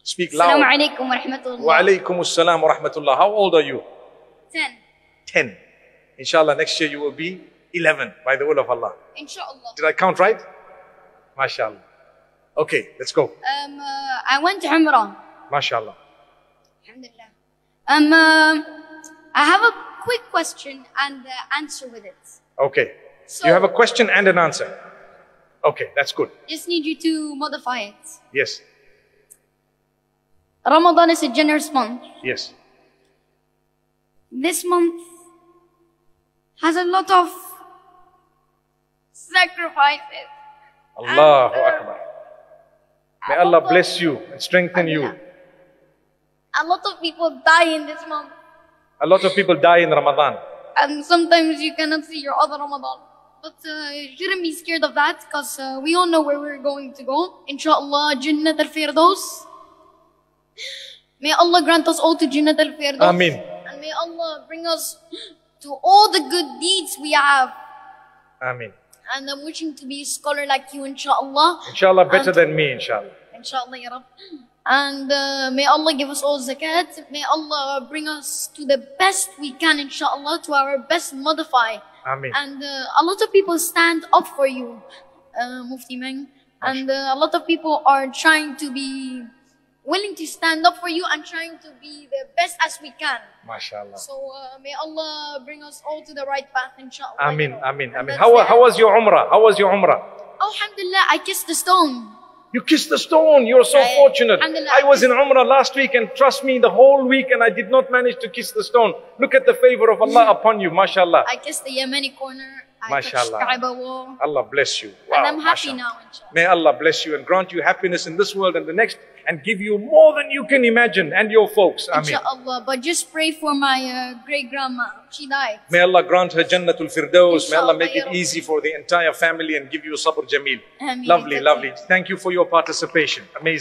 Speak loud. Assalamu alaikum wa rahmatullah. Wa alaikum assalam wa rahmatullah. How old are you? 10. 10. Inshallah, next year you will be 11 by the will of Allah. Inshallah. Did I count right? MashaAllah. Okay, let's go. I went to Umrah. MashaAllah. Alhamdulillah. I have a quick question and answer with it. Okay. So, You have a question and an answer. Okay, that's good. Just need you to modify it. Yes. Ramadan is a generous month. Yes. This month has a lot of sacrifices. Allahu Akbar. May Allah bless you and strengthen you. A lot of people die in this month. A lot of people die in Ramadan. And sometimes you cannot see your other Ramadan. But you shouldn't be scared of that because we all know where we're going to go. Inshallah, Jannat al-Firdaus. May Allah grant us all to Jannat al-Firdaus. Ameen. And may Allah bring us to all the good deeds we have. Ameen. And I'm wishing to be a scholar like you, inshallah. Inshallah, better than me, inshallah. Inshallah, ya Rabb. And may Allah give us all zakat. May Allah bring us to the best we can, inshallah, to our best modify. Ameen. And a lot of people stand up for you, Mufti Menk. And a lot of people are trying to be willing to stand up for you and trying to be the best as we can. MashaAllah. So may Allah bring us all to the right path, inshallah. Ameen, ameen, ameen. How was your Umrah? How was your Umrah? Alhamdulillah, I kissed the stone. You kissed the stone. You're so fortunate. I was in Umrah last week and trust me, the whole week and I did not manage to kiss the stone. Look at the favor of Allah upon you, mashallah. I kissed the Yemeni corner. I touched Mashallah. Kaaba wall. Allah bless you. Wow, And I'm happy mashallah. now, inshallah. May Allah bless you and grant you happiness in this world and the next and give you more than you can imagine and your folks. Ameen. Inshallah. But just pray for my great-grandma. She died. May Allah grant her Jannatul Firdaus. May Allah make it Inshallah, easy for the entire family and give you sabr jameel. Ameen. Lovely, lovely. Thank you for your participation. Amazing.